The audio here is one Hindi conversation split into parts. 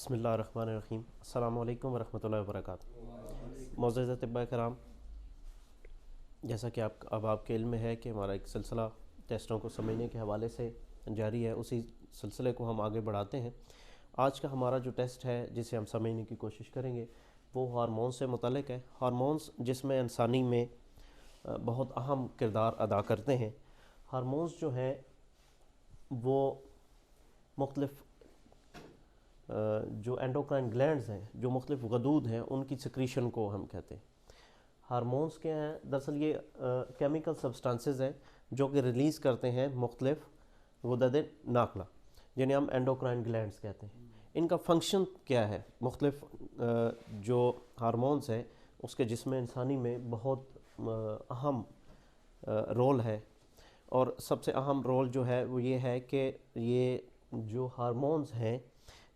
बिस्मिल्लाहिर्रहमानिर्रहीम। अस्सलामु अलैकुम वरहमतुल्लाहि वबरकातुहू। मोअज़्ज़ज़ अतिब्बाए किराम, जैसा कि अब आपके इल्म में है कि हमारा एक सिलसिला टेस्टों को समझने के हवाले से जारी है, उसी सिलसिले को हम आगे बढ़ाते हैं। आज का हमारा जो टेस्ट है जिसे हम समझने की कोशिश करेंगे वो हार्मोन्स से मुतल्लिक़ है। हार्मोन्स जिसमें इंसानी में बहुत अहम किरदार अदा करते हैं। हार्मोन्स जो हैं वो मुख्तलिफ़ जो एंडोक्राइन ग्लैंड्स हैं, जो मुख्तलिफ़ गदूद हैं, उनकी सिक्रीशन को हम कहते हैं। हार्मोन्स क्या हैं? दरअसल ये केमिकल सब्सटेंसेस हैं जो कि रिलीज़ करते हैं मुख्तलिफ़ गुदद नाकला, जिन्हें हम एंडोक्राइन ग्लैंड्स कहते हैं। इनका फंक्शन क्या है? मुख्तलिफ़ जो हार्मोन्स हैं उसके जिस्म इंसानी में बहुत अहम रोल है, और सबसे अहम रोल जो है वो ये है कि ये जो हार्मोन्स हैं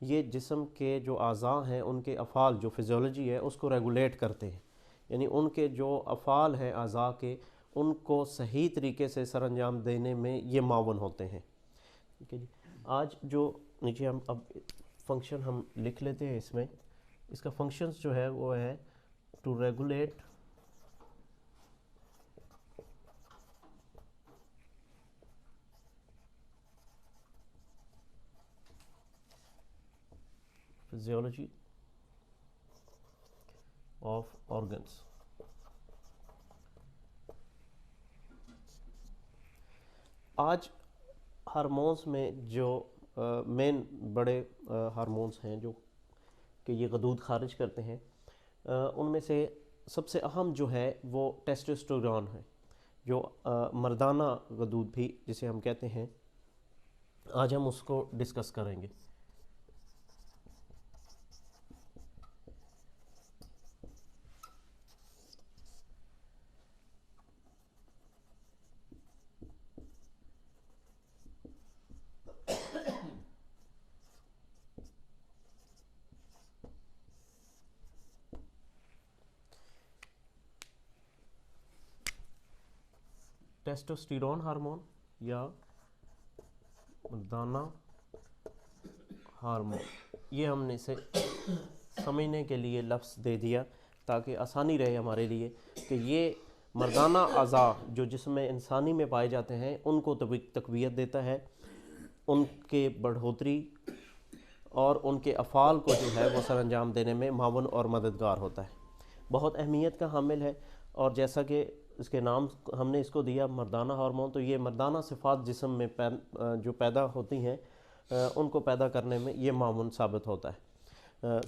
ये जिस्म के जो अज़ा हैं उनके अफ़ाल, जो फिज़ियोलॉजी है उसको रेगुलेट करते हैं। यानी उनके जो अफ़ाल हैं अज़ा के, उनको सही तरीके से सर अंजाम देने में ये मावन होते हैं। ठीक है जी। आज जो नीचे हम अब फंक्शन हम लिख लेते हैं, इसमें इसका फंक्शंस जो है वो है to regulate physiology of organs. आज हार्मोन्स में जो मेन बड़े हार्मोन्स हैं जो कि ये गदूद खारिज करते हैं, उनमें से सबसे अहम जो है वो टेस्टोस्टेरोन है, जो मर्दाना गदूद भी जिसे हम कहते हैं। आज हम उसको डिस्कस करेंगे। टेस्टोस्टेरोन हार्मोन या मर्दाना हार्मोन, ये हमने इसे समझने के लिए लफ्ज़ दे दिया ताकि आसानी रहे हमारे लिए कि ये मर्दाना अज़ा जो जिसमें इंसानी में पाए जाते हैं उनको तक़वियत देता है, उनके बढ़ोतरी और उनके अफ़ाल को जो है वो सर अंजाम देने में मावन और मददगार होता है। बहुत अहमियत का हामिल है। और जैसा कि इसके नाम हमने इसको दिया मर्दाना हार्मोन, तो ये मर्दाना सिफ़ात जिस्म में जो पैदा होती हैं उनको पैदा करने में ये मावन साबित होता है।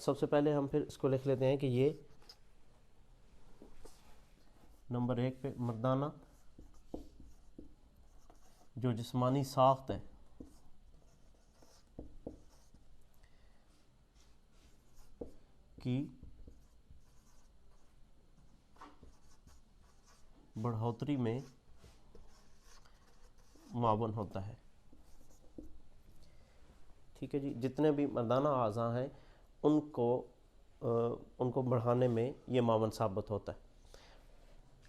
सबसे पहले हम फिर इसको लिख लेते हैं कि ये नंबर 1 पे मर्दाना जो जिस्मानी साख्त है की बढ़ोतरी में मावन होता है। ठीक है जी। जितने भी मर्दाना अज़ा हैं उनको बढ़ाने में ये मावन साबित होता है।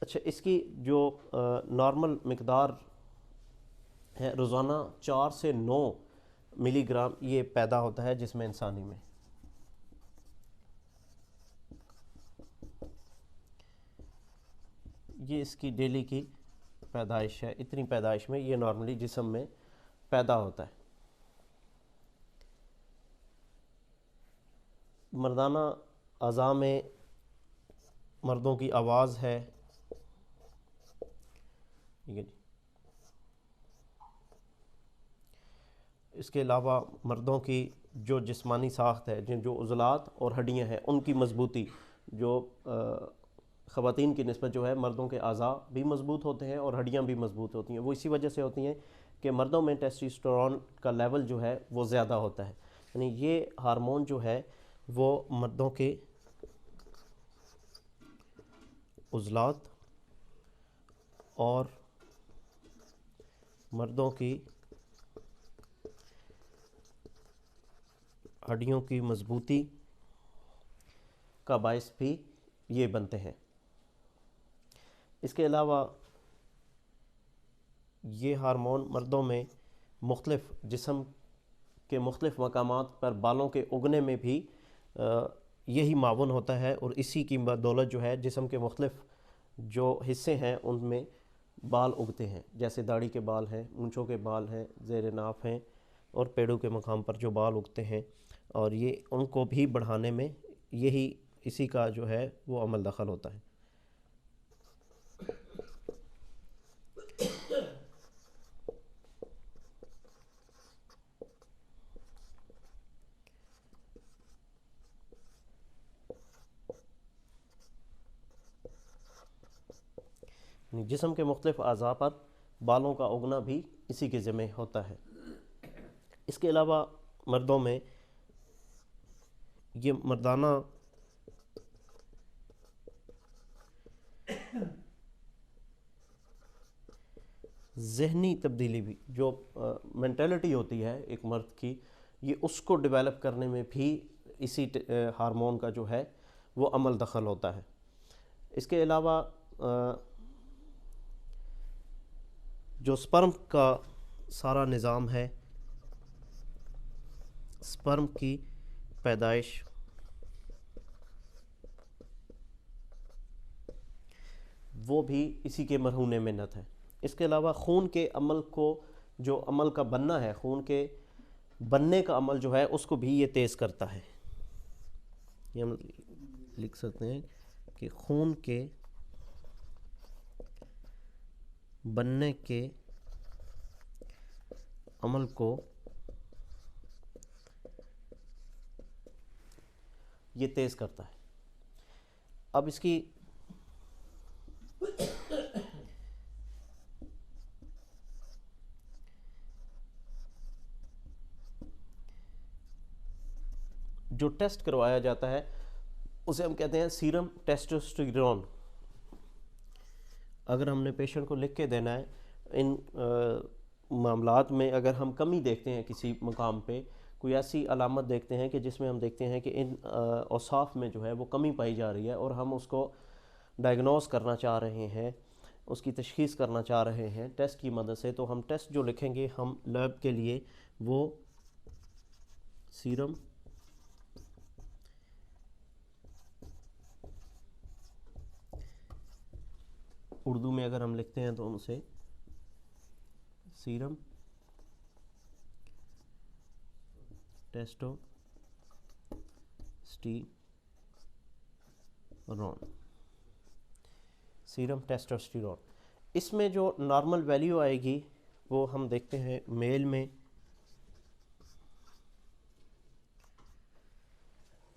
अच्छा, इसकी जो नॉर्मल मिकदार है रोज़ाना 4 से 9 मिलीग्राम ये पैदा होता है जिसमें इंसानी में। ये इसकी डेली की पैदाइश है, इतनी पैदाइश में ये नॉर्मली जिस्म में पैदा होता है। मर्दाना अज़ा में मर्दों की आवाज़ है, ठीक है जी। इसके अलावा मर्दों की जो जिस्मानी साख्त है, जो उज़लात और हड्डियाँ हैं उनकी मजबूती, जो ख़वातीन की निस्बत जो है मर्दों के अज़ा भी मजबूत होते हैं और हड्डियाँ भी मजबूत होती हैं। वो इसी वजह से होती हैं कि मर्दों में टेस्टोस्टेरोन का लेवल जो है वो ज़्यादा होता है। यानी ये हार्मोन जो है वो मर्दों के उज़लात और मर्दों की हड्डियों की मजबूती का बायस भी ये बनते हैं। इसके अलावा ये हार्मोन मर्दों में मुख्तलिफ़ जिस्म के मुख्तलिफ मकामात पर बालों के उगने में भी यही मावन होता है, और इसी की बदौलत जो है जिस्म के मुख्तलिफ जो हिस्से हैं उनमें बाल उगते हैं, जैसे दाढ़ी के बाल हैं, मूंछों के बाल हैं, ज़ेर नाफ हैं, और पेड़ों के मकाम पर जो बाल उगते हैं, और ये उनको भी बढ़ाने में यही इसी का जो है वो अमल दखल होता है। जिस्म के मुख्तलिफ अज़ा पर बालों का उगना भी इसी के ज़िम्मे होता है। इसके अलावा मर्दों में ये मर्दाना ज़हनी तब्दीली भी, जो मेंटालिटी होती है एक मर्द की, ये उसको डेवलप करने में भी इसी हार्मोन का जो है वो अमल दखल होता है। इसके अलावा जो स्पर्म का सारा निज़ाम है, स्पर्म की पैदाइश, वो भी इसी के मरहून मिन्नत है। इसके अलावा खून के अमल को, जो अमल का बनना है, खून के बनने का अमल जो है उसको भी ये तेज़ करता है। ये हम लिख सकते हैं कि खून के बनने के अमल को ये तेज़ करता है। अब इसकी जो टेस्ट करवाया जाता है उसे हम कहते हैं सीरम टेस्टोस्टेरोन। अगर हमने पेशेंट को लिख के देना है, इन मामलात में अगर हम कमी देखते हैं किसी मकाम पे, कोई ऐसी अलामत देखते हैं कि जिसमें हम देखते हैं कि इन औसाफ में जो है वो कमी पाई जा रही है, और हम उसको डायग्नोस करना चाह रहे हैं, उसकी तशख़ीस करना चाह रहे हैं टेस्ट की मदद से, तो हम टेस्ट जो लिखेंगे हम लैब के लिए वो सीरम उर्दू में अगर हम लिखते हैं तो उनसे सीरम टेस्टोस्टेरोन, सीरम टेस्टोस्टेरोन। इसमें जो नॉर्मल वैल्यू आएगी वो हम देखते हैं मेल में,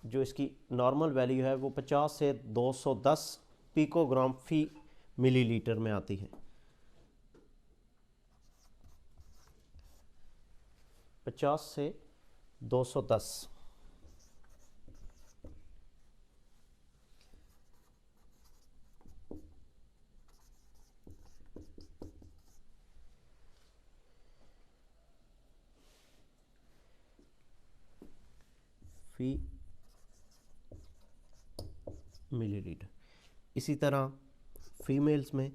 जो इसकी नॉर्मल वैल्यू है वो 50 से 210 पिकोग्राम फी मिलीलीटर में आती है। 50 से 210। फी मिलीलीटर। इसी तरह फीमेल्स में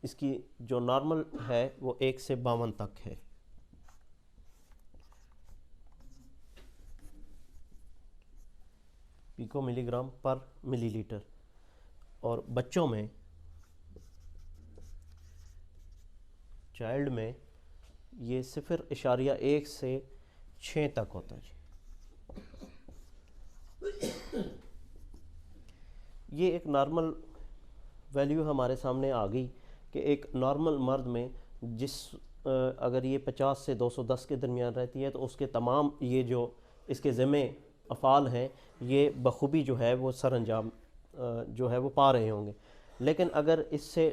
इसकी जो नॉर्मल है वो 1 से 52 तक है। पिको मिलीग्राम पर मिलीलीटर। और बच्चों में, चाइल्ड में ये 0.1 से 6 तक होता है। ये एक नॉर्मल वैल्यू हमारे सामने आ गई कि एक नॉर्मल मर्द में अगर ये 50 से 210 के दरमियान रहती है तो उसके तमाम ये जो इसके ज़िम्मे अफ़ाल हैं ये बखूबी जो है वो सर अंजाम जो है वो पा रहे होंगे। लेकिन अगर इससे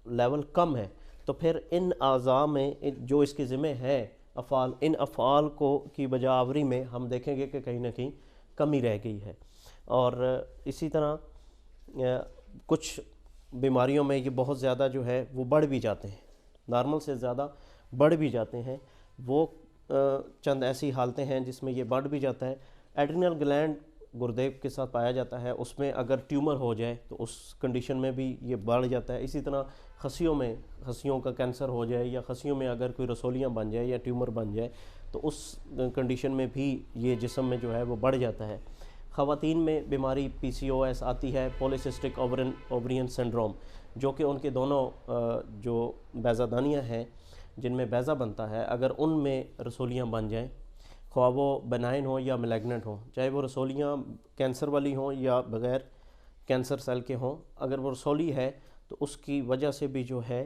लेवल कम है तो फिर इन आज़ा में जो इसके ज़िम्मे है अफ़ाल, इन अफ़ाल को की बजावरी में हम देखेंगे कि कहीं ना कहीं कमी रह गई है। और इसी तरह कुछ बीमारियों में ये बहुत ज़्यादा जो है वो बढ़ भी जाते हैं, नॉर्मल से ज़्यादा बढ़ भी जाते हैं। वो चंद ऐसी हालतें हैं जिसमें ये बढ़ भी जाता है। एड्रिनल ग्लैंड गुर्दे के साथ पाया जाता है, उसमें अगर ट्यूमर हो जाए तो उस कंडीशन में भी ये बढ़ जाता है। इसी तरह खसियों का कैंसर हो जाए या खसियों में अगर कोई रसोलियाँ बन जाए या ट्यूमर बन जाए तो उस कंडीशन में भी ये जिस्म में जो है वो बढ़ जाता है। ख़वातीन में बीमारी PCOS आती है, पॉलीसिस्टिक ओवरियन सिंड्रोम, जो कि उनके दोनों जो बैज़ादानियाँ हैं जिनमें बैज़ा बनता है, अगर उनमें रसोलियाँ बन जाएँ, ख्वा वो बेनाइन हो या मैलिग्नेंट हो, चाहे वो रसोलियाँ कैंसर वाली हों या बग़ैर कैंसर सेल के हों, अगर वो रसोली है तो उसकी वजह से भी जो है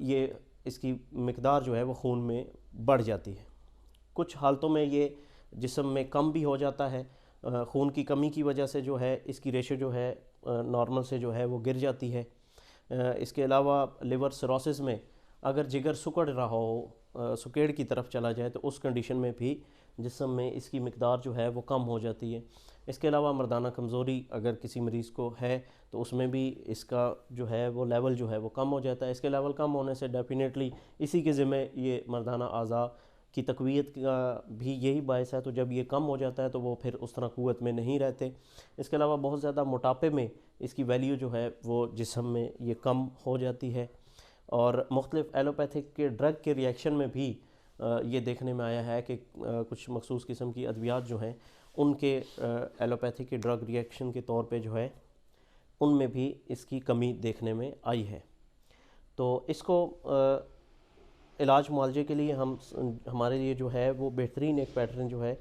ये इसकी मिकदार जो है वो खून में बढ़ जाती है। कुछ हालतों में ये जिस्म में कम भी हो जाता है, खून की कमी की वजह से जो है इसकी रेशो जो है नॉर्मल से जो है वो गिर जाती है। इसके अलावा लिवर सिरोसिस में अगर जिगर सुकड़ रहा हो, सुकेड़ की तरफ चला जाए, तो उस कंडीशन में भी जिस्म में इसकी मिकदार जो है वो कम हो जाती है। इसके अलावा मर्दाना कमज़ोरी अगर किसी मरीज़ को है तो उसमें भी इसका जो है वो लेवल जो है वो कम हो जाता है। इसके लेवल कम होने से डेफिनेटली इसी के ज़िम्मे ये मर्दाना आज़ा की तक़वियत का भी यही बायस है। तो जब ये कम हो जाता है तो वो फिर उस तरह क़ुव्वत में नहीं रहते। इसके अलावा बहुत ज़्यादा मोटापे में इसकी वैल्यू जो है वो जिस्म में ये कम हो जाती है। और मुख्तलिफ़ एलोपैथिक के ड्रग के रिएक्शन में भी ये देखने में आया है कि कुछ मखसूस किस्म की अद्वियात जो हैं उनके एलोपैथिक के ड्रग रिएक्शन के तौर पे जो है उनमें भी इसकी कमी देखने में आई है। तो इसको इलाज मुआलजे के लिए हमारे लिए जो है वो बेहतरीन एक पैटर्न जो है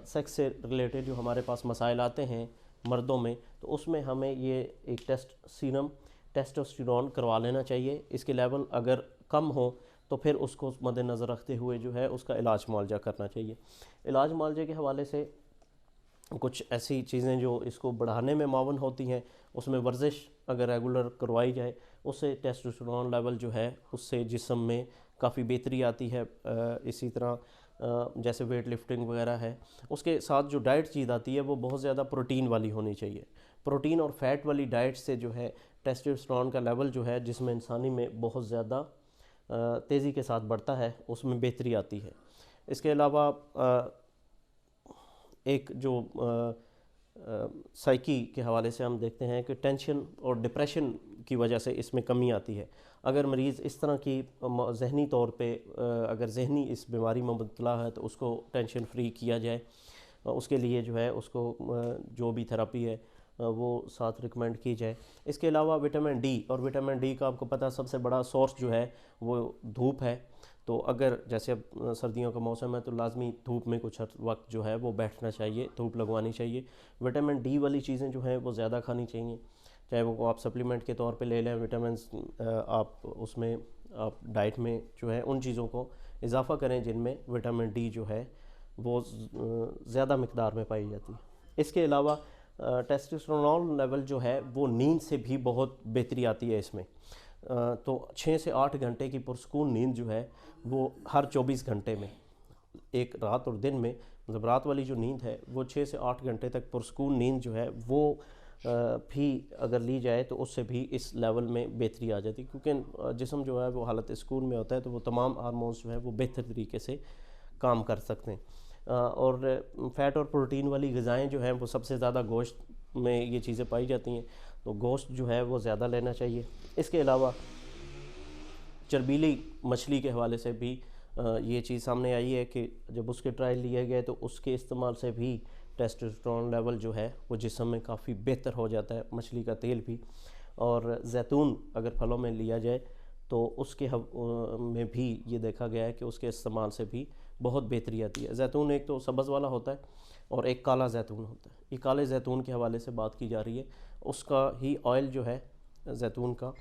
सेक्स से रिलेटेड जो हमारे पास मसाइल आते हैं मर्दों में, तो उसमें हमें ये एक सीरम टेस्टोस्टेरोन करवा लेना चाहिए। इसके लेवल अगर कम हो तो फिर उसको मद्देनज़र रखते हुए जो है उसका इलाज मुआलजा करना चाहिए। इलाज मुआलजे के हवाले से कुछ ऐसी चीज़ें जो इसको बढ़ाने में मावन होती हैं, उसमें वर्जिश अगर रेगुलर करवाई जाए उससे टेस्टोस्टेरोन लेवल जो है उससे जिस्म में काफ़ी बेहतरी आती है। इसी तरह जैसे वेट लिफ्टिंग वगैरह है, उसके साथ जो डाइट चीज़ आती है वो बहुत ज़्यादा प्रोटीन वाली होनी चाहिए। प्रोटीन और फैट वाली डाइट से जो है टेस्टोस्टेरोन का लेवल जो है जिसमें इंसानी में बहुत ज़्यादा तेज़ी के साथ बढ़ता है, उसमें बेहतरी आती है। इसके अलावा एक जो साइकी के हवाले से हम देखते हैं कि टेंशन और डिप्रेशन की वजह से इसमें कमी आती है। अगर मरीज़ इस तरह की ज़हनी तौर पे अगर ज़हनी इस बीमारी में मुब्तला है तो उसको टेंशन फ्री किया जाए, उसके लिए जो है उसको जो भी थेरेपी है वो साथ रिकमेंड की जाए। इसके अलावा विटामिन डी, और विटामिन डी का आपको पता सबसे बड़ा सोर्स जो है वो धूप है। तो अगर जैसे अब सर्दियों का मौसम है तो लाजमी धूप में कुछ वक्त जो है वो बैठना चाहिए, धूप लगवानी चाहिए। विटामिन डी वाली चीज़ें जो हैं वो ज़्यादा खानी चाहिए, चाहे वो आप सप्लीमेंट के तौर पे ले लें विटामिन, आप उसमें आप डाइट में जो है उन चीज़ों को इजाफ़ा करें जिनमें विटामिन डी जो है वो ज़्यादा मिकदार में पाई जाती है। इसके अलावा टेस्टोस्टेरोन लेवल जो है वो नींद से भी बहुत बेहतरी आती है इसमें। तो 6 से 8 घंटे की पुरसकून नींद जो है वो हर 24 घंटे में, एक रात और दिन में, मतलब रात वाली जो नींद है वो 6 से 8 घंटे तक पुरसकून नींद जो है वो भी अगर ली जाए तो उससे भी इस लेवल में बेहतरी आ जाती है, क्योंकि जिस्म जो है वो हालत सुकून में होता है तो वो तमाम हार्मोन्स जो है वो बेहतर तरीके से काम कर सकते हैं। और फ़ैट और प्रोटीन वाली ग़िज़ाएँ जो हैं वो सबसे ज़्यादा गोश्त में ये चीज़ें पाई जाती हैं, तो गोश्त जो है वो ज़्यादा लेना चाहिए। इसके अलावा चर्बीली मछली के हवाले से भी ये चीज़ सामने आई है कि जब उसके ट्रायल लिए गए तो उसके इस्तेमाल से भी टेस्टोस्टेरोन लेवल जो है वो जिस्म में काफ़ी बेहतर हो जाता है, मछली का तेल भी। और जैतून अगर फलों में लिया जाए तो उसके में भी ये देखा गया है कि उसके इस्तेमाल से भी बहुत बेहतरी आती है। जैतून एक तो सब्ज़ वाला होता है और एक काला जैतून होता है। ये काले जैतून के हवाले से बात की जा रही है, उसका ही ऑयल जो है जैतून का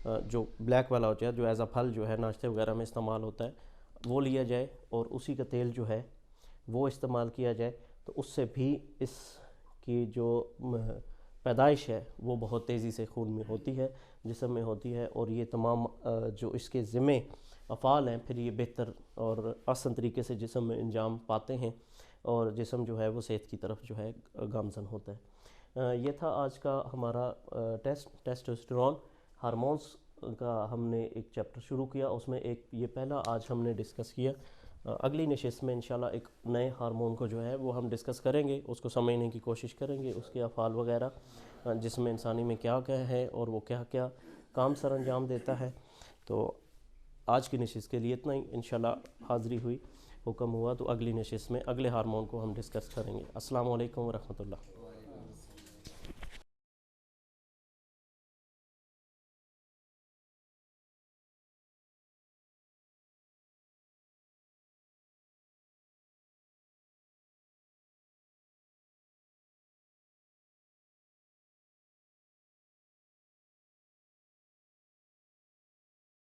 जो ब्लैक वाला होता है, जो एज़ अ फल जो है नाश्ते वगैरह में इस्तेमाल होता है, वो लिया जाए और उसी का तेल जो है वो इस्तेमाल किया जाए तो उससे भी इसकी जो पैदाइश है वो बहुत तेज़ी से खून में होती है, जिस्म में होती है। और ये तमाम जो इसके ज़िम्मे अफ़ाल हैं फिर ये बेहतर और आसान तरीके से जिस्म में अंजाम पाते हैं और जिस्म जो है वो सेहत की तरफ जो है गामज़न होता है। ये था आज का हमारा टेस्टोस्टेरोन हार्मोन्स का हमने एक चैप्टर शुरू किया, उसमें एक ये पहला आज हमने डिस्कस किया अगली नशिस्त में इंशाल्लाह एक नए हार्मोन को जो है वो हम डिस्कस करेंगे, उसको समझने की कोशिश करेंगे, उसके अफ़ाल वगैरह जिसमें इंसानी में क्या क्या है और वो क्या क्या काम सर अंजाम देता है। तो आज की नशिस्त के लिए इतना ही, इंशाल्लाह हाज़िरी हुई, हुक्म हुआ तो अगली नशिस्त में अगले हार्मोन को हम डिस्कस करेंगे। अस्सलाम वालेकुम व रहमतुल्लाह।